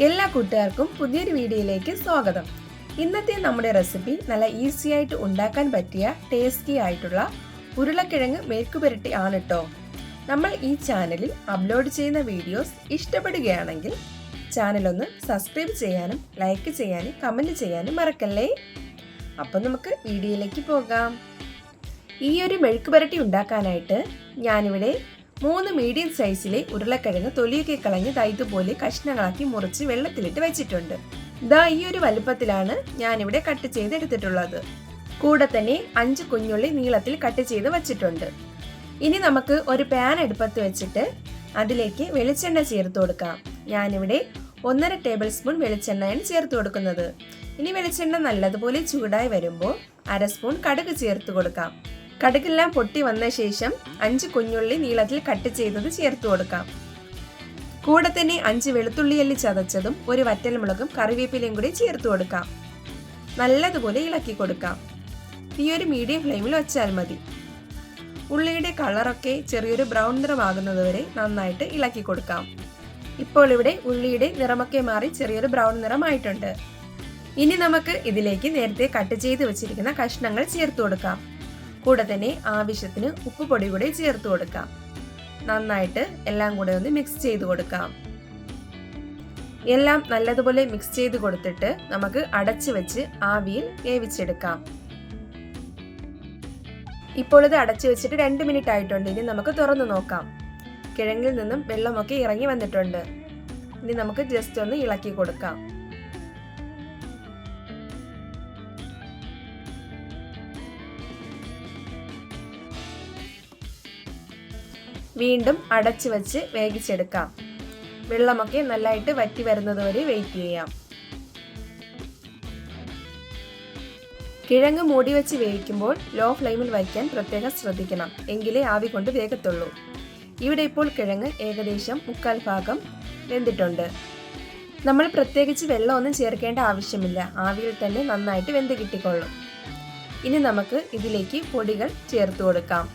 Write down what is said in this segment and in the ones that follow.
എല്ലാ കൂട്ടുകാർക്കും പുതിയൊരു വീഡിയോയിലേക്ക് സ്വാഗതം. ഇന്നത്തെ നമ്മുടെ റെസിപ്പി നല്ല ഈസി ആയിട്ട് ഉണ്ടാക്കാൻ പറ്റിയ ടേസ്റ്റി ആയിട്ടുള്ള ഉരുളക്കിഴങ്ങ് മെഴുക്കുപുരട്ടി ആണ് കേട്ടോ. നമ്മൾ ഈ ചാനലിൽ അപ്ലോഡ് ചെയ്യുന്ന വീഡിയോസ് ഇഷ്ടപ്പെടുകയാണെങ്കിൽ ചാനൽ ഒന്ന് സബ്സ്ക്രൈബ് ചെയ്യാനും ലൈക്ക് ചെയ്യാനും കമൻറ്റ് ചെയ്യാനും മറക്കല്ലേ. അപ്പം നമുക്ക് വീഡിയോയിലേക്ക് പോകാം. ഈ ഒരു മെഴുക്കുപുരട്ടി ഉണ്ടാക്കാനായിട്ട് ഞാനിവിടെ 3 മീഡിയം സൈസിലെ ഉരുളക്കിഴങ്ങ് തൊലിയൊക്കെ കളഞ്ഞ് ഇതുപോലെ കഷ്ണങ്ങളാക്കി മുറിച്ച് വെള്ളത്തിലിട്ട് വെച്ചിട്ടുണ്ട്. ഈ ഒരു വലുപ്പത്തിലാണ് ഞാനിവിടെ കട്ട് ചെയ്ത് എടുത്തിട്ടുള്ളത്. കൂടെ തന്നെ 5 കുഞ്ഞുള്ളി നീളത്തിൽ കട്ട് ചെയ്ത് വെച്ചിട്ടുണ്ട്. ഇനി നമുക്ക് ഒരു പാൻ അടുപ്പത്ത് വെച്ചിട്ട് അതിലേക്ക് വെളിച്ചെണ്ണ ചേർത്ത് കൊടുക്കാം. ഞാനിവിടെ 1.5 ടേബിൾ സ്പൂൺ വെളിച്ചെണ്ണയാണ് ചേർത്ത് കൊടുക്കുന്നത്. ഇനി വെളിച്ചെണ്ണ നല്ലതുപോലെ ചൂടായി വരുമ്പോൾ 1/2 സ്പൂൺ കടുക് ചേർത്ത് കൊടുക്കാം. കടുകെല്ലാം പൊട്ടി വന്ന ശേഷം 5 കുഞ്ഞുള്ളി നീളത്തിൽ കട്ട് ചെയ്തത് ചേർത്ത് കൊടുക്കാം. കൂടെ തന്നെ 5 വെളുത്തുള്ളി അല്ലി ചതച്ചതും ഒരു വറ്റൽമുളകും കറിവേപ്പിലയും കൂടി ചേർത്ത് കൊടുക്കാം. നല്ലതുപോലെ ഇളക്കി കൊടുക്കാം. ഈ ഒരു മീഡിയം ഫ്ലെയിമിൽ വെച്ചാൽ മതി. ഉള്ളിയുടെ കളറൊക്കെ ചെറിയൊരു ബ്രൗൺ നിറമാകുന്നത് വരെ നന്നായിട്ട് ഇളക്കി കൊടുക്കാം. ഇപ്പോൾ ഇവിടെ ഉള്ളിയുടെ നിറമൊക്കെ മാറി ചെറിയൊരു ബ്രൗൺ നിറമായിട്ടുണ്ട്. ഇനി നമുക്ക് ഇതിലേക്ക് നേരത്തെ കട്ട് ചെയ്ത് വെച്ചിരിക്കുന്ന കഷ്ണങ്ങൾ ചേർത്ത് കൊടുക്കാം. കൂടെ തന്നെ ആവശ്യത്തിന് ഉപ്പ് പൊടി കൂടി ചേർത്ത് കൊടുക്കാം. നന്നായിട്ട് എല്ലാം കൂടെ ഒന്ന് മിക്സ് ചെയ്ത് കൊടുക്കാം. എല്ലാം നല്ലതുപോലെ മിക്സ് ചെയ്ത് കൊടുത്തിട്ട് നമുക്ക് അടച്ചു വെച്ച് ആവിയിൽ വേവിച്ചെടുക്കാം. ഇപ്പോൾ ഇത് അടച്ചു വെച്ചിട്ട് 2 മിനിറ്റ് ആയിട്ടുണ്ട്. ഇനി നമുക്ക് തുറന്നു നോക്കാം. കിഴങ്ങിൽ നിന്നും വെള്ളമൊക്കെ ഇറങ്ങി വന്നിട്ടുണ്ട്. ഇനി നമുക്ക് ജസ്റ്റ് ഒന്ന് ഇളക്കി കൊടുക്കാം. വീണ്ടും അടച്ചു വെച്ച് വേവിച്ചെടുക്കാം. വെള്ളമൊക്കെ നല്ലതായിട്ട് വറ്റി വരുന്നത് വരെ വെയിറ്റ് ചെയ്യാം. കിഴങ്ങ് മൂടി വെച്ച് വേവിക്കുമ്പോൾ ലോ ഫ്ലെയിമിൽ വയ്ക്കാൻ പ്രത്യേകം ശ്രദ്ധിക്കണം. എങ്കിലേ ആവി കൊണ്ട് വേഗത്തുള്ളൂ. ഇവിടെ ഇപ്പോൾ കിഴങ്ങ് ഏകദേശം 1/4 ഭാഗം വെന്തിട്ടുണ്ട്. നമ്മൾ പ്രത്യേകിച്ച് വെള്ളമൊന്നും ചേർക്കേണ്ട ആവശ്യമില്ല. ആവിയിൽ തന്നെ നന്നായിട്ട് വെന്ത് കിട്ടിക്കൊള്ളും. ഇനി നമുക്ക് ഇതിലേക്ക് പൊടികൾ ചേർത്ത് കൊടുക്കാം.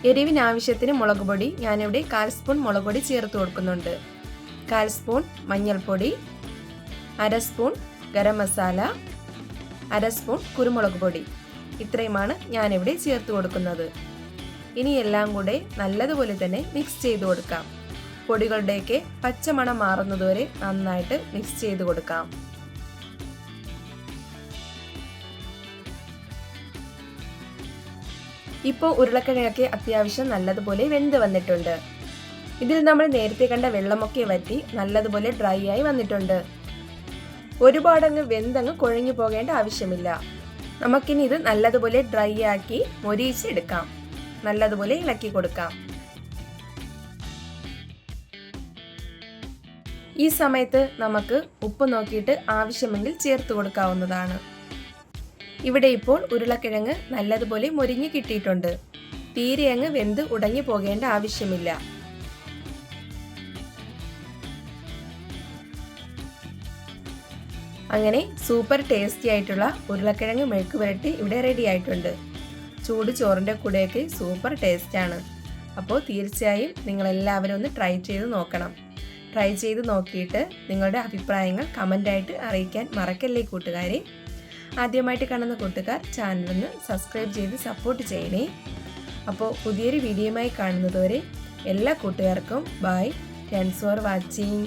എരിവിന് ആവശ്യത്തിന് മുളക് പൊടി ഞാനിവിടെ 1/4 സ്പൂൺ മുളക് പൊടി ചേർത്ത് കൊടുക്കുന്നുണ്ട്. 1/4 സ്പൂൺ മഞ്ഞൾപ്പൊടി, 1/2 സ്പൂൺ ഗരം മസാല, 1/2 സ്പൂൺ കുരുമുളക് പൊടി. ഇത്രയുമാണ് ഞാനിവിടെ ചേർത്ത് കൊടുക്കുന്നത്. ഇനി എല്ലാം കൂടെ നല്ലതുപോലെ തന്നെ മിക്സ് ചെയ്ത് കൊടുക്കാം. പൊടികളുടെയൊക്കെ പച്ചമണം മാറുന്നതുവരെ നന്നായിട്ട് മിക്സ് ചെയ്ത് കൊടുക്കാം. ഇപ്പോൾ ഉരുളക്കിഴങ്ങൊക്കെ അത്യാവശ്യം നല്ലതുപോലെ വെന്ത് വന്നിട്ടുണ്ട്. ഇതിൽ നമ്മൾ നേരത്തെ കണ്ട വെള്ളമൊക്കെ വറ്റി നല്ലതുപോലെ ഡ്രൈ ആയി വന്നിട്ടുണ്ട്. ഒരുപാടങ്ങ് വെന്തങ്ങ് കുഴഞ്ഞു പോകേണ്ട ആവശ്യമില്ല. നമുക്കിനി ഇത് നല്ലതുപോലെ ഡ്രൈ ആക്കി മൊരിയിച്ചെടുക്കാം. നല്ലതുപോലെ ഇളക്കി കൊടുക്കാം. ഈ സമയത്ത് നമുക്ക് ഉപ്പ് നോക്കിയിട്ട് ആവശ്യമെങ്കിൽ ചേർത്ത് കൊടുക്കാവുന്നതാണ്. ഇവിടെ ഇപ്പോൾ ഉരുളക്കിഴങ്ങ് നല്ലതുപോലെ മൊരിഞ്ഞു കിട്ടിയിട്ടുണ്ട്. തീരെ അങ്ങ് വെന്ത് ഉടഞ്ഞു പോകേണ്ട ആവശ്യമില്ല. അങ്ങനെ സൂപ്പർ ടേസ്റ്റി ആയിട്ടുള്ള ഉരുളക്കിഴങ്ങ് മെഴുക്കുപുരട്ടി ഇവിടെ റെഡി ആയിട്ടുണ്ട്. ചൂട് ചോറിൻ്റെ കൂടെയൊക്കെ സൂപ്പർ ടേസ്റ്റാണ്. അപ്പോൾ തീർച്ചയായും നിങ്ങളെല്ലാവരും ഒന്ന് ട്രൈ ചെയ്ത് നോക്കണം. ട്രൈ ചെയ്ത് നോക്കിയിട്ട് നിങ്ങളുടെ അഭിപ്രായങ്ങൾ കമൻ്റായിട്ട് അറിയിക്കാൻ മറക്കല്ലേ കൂട്ടുകാരെ. ആദ്യമായിട്ട് കാണുന്ന കൂട്ടുകാർ ചാനലൊന്ന് സബ്സ്ക്രൈബ് ചെയ്ത് സപ്പോർട്ട് ചെയ്യണേ. അപ്പോൾ പുതിയൊരു വീഡിയോയുമായി കാണുന്നതുവരെ എല്ലാ കൂട്ടുകാർക്കും ബൈ. Thanks for watching.